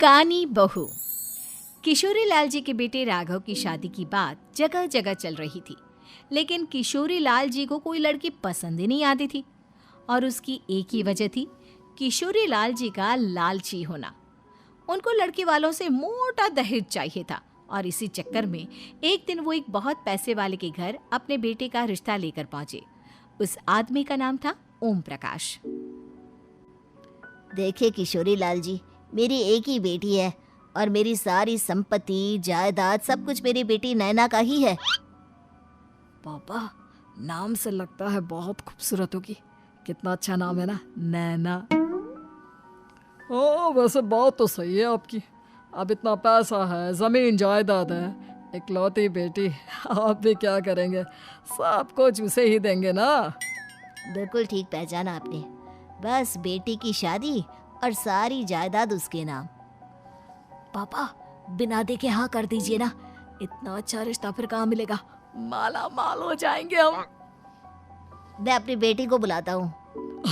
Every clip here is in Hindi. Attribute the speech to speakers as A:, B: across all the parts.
A: कानी बहू। किशोरी लाल जी के बेटे राघव की शादी की बात जगह जगह चल रही थी, लेकिन किशोरी लाल जी को कोई लड़की पसंद ही नहीं आती थी। और उसकी एक ही वजह थी, किशोरी लाल जी का लालची होना। उनको लड़की वालों से मोटा दहेज चाहिए था और इसी चक्कर में एक दिन वो एक बहुत पैसे वाले के घर अपने बेटे का रिश्ता लेकर पहुंचे। उस आदमी का नाम था ओम प्रकाश।
B: देखिए किशोरी लाल जी, मेरी एक ही बेटी है और मेरी सारी संपत्ति जायदाद सब कुछ मेरी बेटी नैना का ही है।
C: पापा, नाम से लगता है बहुत खूबसूरत होगी। कितना अच्छा नाम है ना, नैना। ओ, वैसे बात तो सही है आपकी। अब इतना पैसा है, जमीन जायदाद है, इकलौती बेटी, आप भी क्या करेंगे? सब कुछ उसे ही देंगे ना।
B: बिल्कुल ठीक पहचाना आपने। बस बेटी की शादी और सारी जायदाद उसके नाम।
C: पापा, बिना देखे हाँ कर दीजिए ना। इतना अच्छा रिश्ता फिर कहाँ मिलेगा? माला माल हो जाएंगे हम।
B: मैं अपनी बेटी को बुलाता हूँ।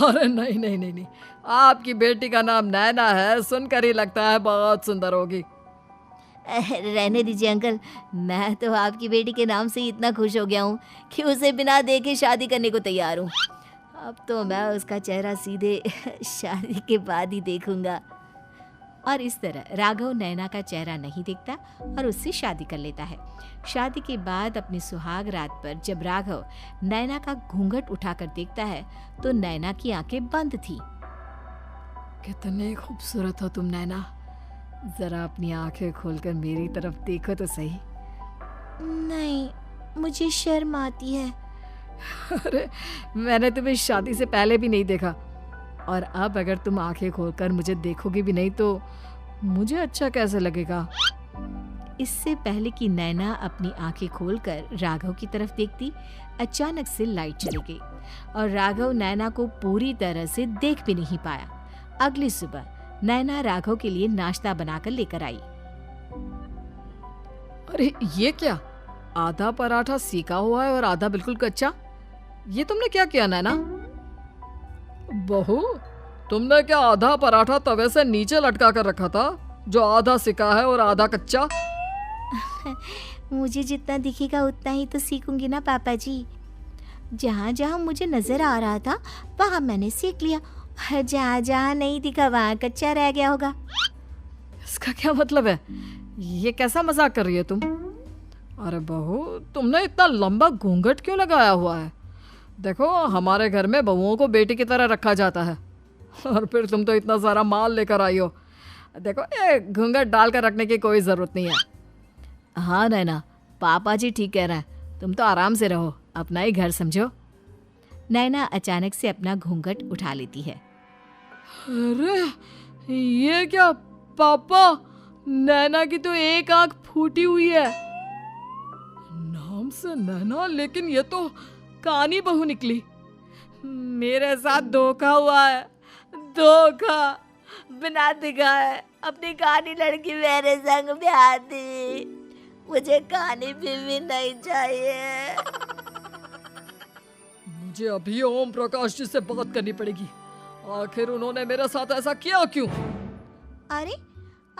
C: अरे नहीं नहीं नहीं नहीं, आपकी बेटी का नाम नैना है, सुनकर ही लगता है बहुत सुंदर होगी।
B: रहने दीजिए अंकल, मैं तो आपकी बेटी के नाम से ही इतना खुश हो गया हूँ कि उसे बिना देखे शादी करने को तैयार हूँ। अब तो मैं उसका चेहरा सीधे शादी के बाद ही देखूंगा।
A: और इस तरह राघव नैना का चेहरा नहीं देखता और उससे शादी कर लेता है। शादी के बाद अपनी सुहाग रात पर जब राघव नैना का घूंघट उठाकर देखता है तो नैना की आंखें बंद थी।
C: कितनी खूबसूरत हो तुम नैना, जरा अपनी आंखें खोलकर मेरी तरफ देखो तो सही।
B: नहीं, मुझे शर्म आती है।
C: अरे, मैंने तुम्हें शादी से पहले भी नहीं देखा, और अब अगर तुम आंखें खोलकर मुझे देखोगी भी नहीं तो मुझे अच्छा कैसे लगेगा?
A: इससे पहले कि नैना अपनी आंखें खोलकर राघव की तरफ देखती, अचानक से लाइट चली गई और राघव नैना को पूरी तरह से देख भी नहीं पाया। अगली सुबह नैना राघव के लिए नाश्ता बनाकर लेकर आई।
C: अरे ये क्या, आधा पराठा सेका हुआ है और आधा बिल्कुल कच्चा। ये तुमने क्या किया नैना? बहू, तुमने क्या आधा पराठा तवे से नीचे लटका कर रखा था, जो आधा सिका है और आधा कच्चा?
B: मुझे जितना दिखेगा उतना ही तो सीखूंगी ना पापा जी। जहाँ जहाँ मुझे नजर आ रहा था वहाँ मैंने सीख लिया, जहाँ जहाँ नहीं दिखा वहाँ कच्चा रह गया होगा।
C: इसका क्या मतलब है? ये कैसा मजाक कर रही है तुम? अरे बहू, तुमने इतना लंबा घूंघट क्यों लगाया हुआ है? देखो, हमारे घर में बहुओं को बेटी की तरह रखा जाता है, और फिर तुम तो इतना सारा माल लेकर आई हो। देखो, ये घूंघट डालकर रखने की कोई ज़रूरत नहीं है।
A: हाँ नैना, पापा जी ठीक कह रहे हैं, तुम तो आराम से रहो, अपना ही घर समझो। नैना अचानक से अपना घूंघट उठा लेती है।
C: अरे ये क्या पापा, नैना की तो एक आंख फूटी हुई है। नाम से नैना, लेकिन ये तो कानी बहू निकली। मेरे साथ धोखा हुआ है, धोखा।
B: बिना दिखाए अपनी कानी लड़की मेरे संग ब्याह दी। मुझे कानी भी नहीं चाहिए।
C: मुझे अभी ओम प्रकाश जी से बात करनी पड़ेगी। आखिर उन्होंने मेरे साथ ऐसा किया क्यों?
B: अरे,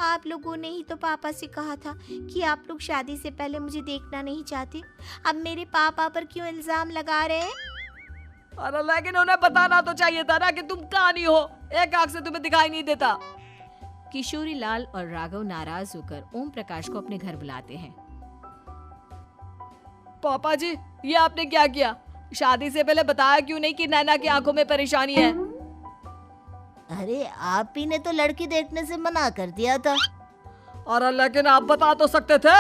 B: आप लोगों ने ही तो पापा से कहा था कि आप लोग शादी से पहले मुझे देखना नहीं चाहते। अब मेरे पापा पर क्यों इल्जाम लगा रहे हैं?
C: अरे लेकिन उन्हें बताना तो चाहिए था ना कि तुम कानी हो, एक आंख से तुम्हें दिखाई नहीं देता।
A: किशोरी लाल और राघव नाराज होकर ओम प्रकाश को अपने घर बुलाते हैं।
C: पापा जी, ये आपने क्या किया? शादी से पहले बताया क्यों नहीं कि नैना की आंखों में परेशानी है?
B: अरे, आप ही ने तो लड़की देखने से मना कर दिया था।
C: और लेकिन आप बता तो सकते थे।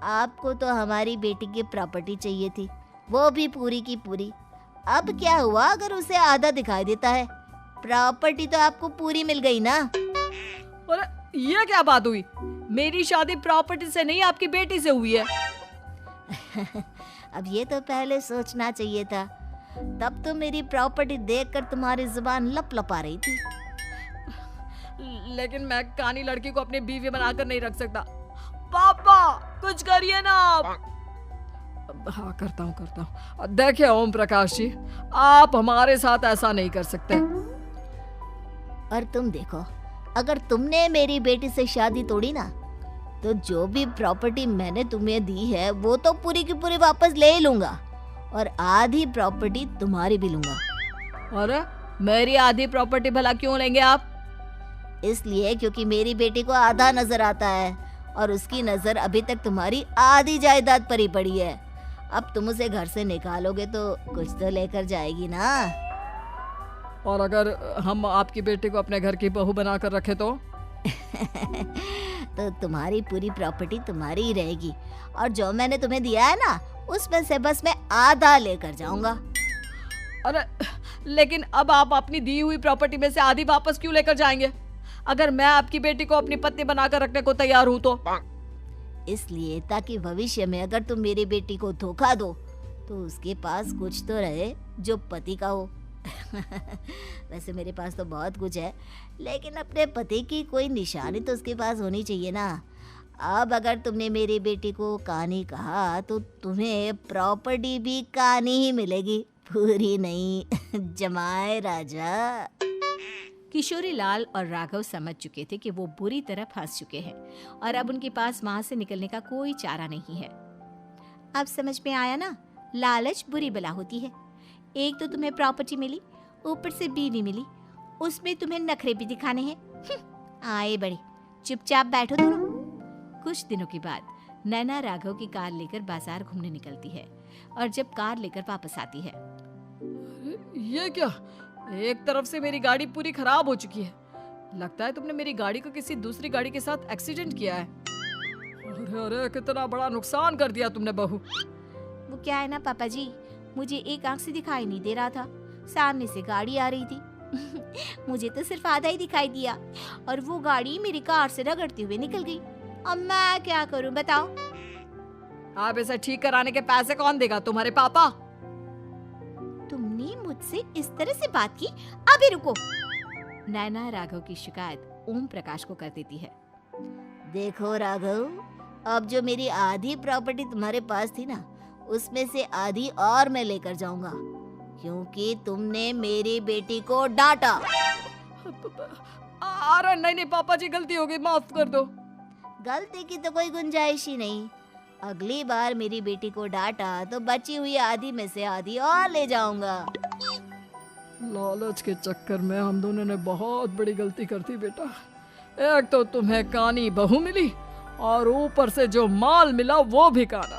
B: आपको तो हमारी बेटी की प्रॉपर्टी चाहिए थी, वो भी पूरी की पूरी। अब क्या हुआ अगर उसे आधा दिखाई देता है? प्रॉपर्टी तो आपको पूरी मिल गई ना।
C: अरे ये क्या बात हुई? मेरी शादी प्रॉपर्टी से नहीं, आपकी बेटी से हुई है।
B: अब ये तो पहले सोचना चाहिए था, तब तो मेरी प्रॉपर्टी देखकर तुम्हारी जुबान लप लपा रही थी।
C: लेकिन मैं कानी लड़की को अपनी बीवी बनाकर नहीं रख सकता। पापा, कुछ करिए ना आप। हाँ, करता हूँ। देखिए ओम प्रकाश जी, आप हमारे साथ ऐसा नहीं कर सकते।
B: और तुम देखो, अगर तुमने मेरी बेटी से शादी तोड़ी ना, तो जो भी प्रॉपर्टी मैंने तुम्हें दी है वो तो पूरी की पूरी वापस ले ही लूंगा, और आधी प्रॉपर्टी तुम्हारी भी लूंगा।
C: अरे मेरी आधी प्रॉपर्टी भला क्यों लेंगे आप?
B: इसलिए क्योंकि मेरी बेटी को आधा नजर आता है और उसकी नजर अभी तक तुम्हारी आधी जायदाद पर ही पड़ी है। अब तुम उसे घर से निकालोगे तो कुछ तो लेकर जाएगी ना।
C: और अगर हम आपकी बेटी को अपने घर की बहू बना कर रखे तो?
B: तो तुम्हारी पूरी प्रॉपर्टी तुम्हारी ही रहेगी, और जो मैंने तुम्हें दिया है ना, उसमें से बस मैं आधा लेकर जाऊंगा।
C: अरे लेकिन अब आप अपनी दी हुई प्रॉपर्टी में से आधी वापस क्यों लेकर जाएंगे? अगर मैं आपकी बेटी को अपनी पत्नी बनाकर रखने को तैयार हूँ तो?
B: इसलिए ताकि भविष्य में अगर तुम मेरी बेटी को धोखा दो तो उसके पास कुछ तो रहे जो पति का हो। वैसे मेरे पास तो बहुत कुछ है, लेकिन अपने पति की कोई निशानी तो उसके पास होनी चाहिए ना। अब अगर तुमने मेरी बेटी को कानी कहा तो तुम्हें प्रॉपर्टी भी कानी ही मिलेगी, पूरी नहीं। जमाए राजा।
A: किशोरी लाल और राघव समझ चुके थे कि वो बुरी तरह फंस चुके हैं और अब उनके पास वहां से निकलने का कोई चारा नहीं है। अब समझ में आया ना, लालच बुरी बला होती है। एक तो तुम्हें प्रॉपर्टी मिली, ऊपर से बीवी मिली, उसमें तुम्हें नखरे भी दिखाने हैं। आए बड़े, चुपचाप बैठो दोनों। कुछ दिनों के बाद नैना राघव की कार लेकर बाजार घूमने निकलती है और जब कार लेकर वापस आती है,
C: ये क्या? एक तरफ से मेरी गाड़ी पूरी खराब हो चुकी है। लगता है तुमने मेरी गाड़ी को किसी दूसरी गाड़ी के साथ एक्सीडेंट किया है। अरे अरे कितना बड़ा नुकसान कर दिया तुमने बहू।
A: वो क्या है ना पापा जी, मुझे एक आंख से दिखाई नहीं दे रहा था, सामने से गाड़ी आ रही थी। मुझे तो सिर्फ आधा ही दिखाई दिया और वो गाड़ी मेरी कार से रगड़ते हुए निकल गई। अब मैं क्या करूं बताओ?
C: आप इसे ठीक कराने के पैसे कौन देगा? तुम्हारे पापा?
A: तुमने मुझसे इस तरह से बात की? अभी रुको। नैना राघव की शिकायत ओम प्रकाश को कर देती है।
B: देखो राघव, अब जो मेरी आधी प्रॉपर्टी तुम्हारे पास थी ना, उसमें से आधी और मैं लेकर जाऊंगा, क्योंकि तुमने मेरी बेटी को डांटा।
C: अरे नहीं नहीं पापा जी, गलती हो गई, माफ कर दो।
B: गलती की तो कोई गुंजाइश ही नहीं। अगली बार मेरी बेटी को डांटा तो बची हुई आधी में से आधी और ले जाऊंगा।
C: लालच के चक्कर में हम दोनों ने बहुत बड़ी गलती कर दी बेटा। एक तो तुम्हें कानी बहू मिली और ऊपर से जो माल मिला वो भी काना।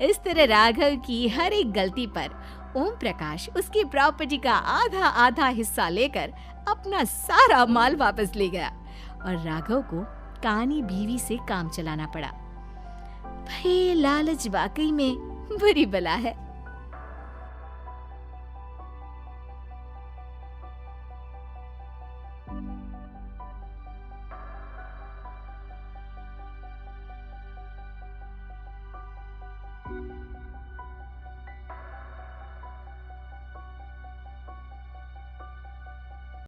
A: इस तरह राघव की हर एक गलती पर ओम प्रकाश उसकी प्रॉपर्टी का आधा आधा हिस्सा लेकर अपना सारा माल वापस ले गया और राघव को कानी बीवी से काम चलाना पड़ा। भाई लालच वाकई में बुरी बला है।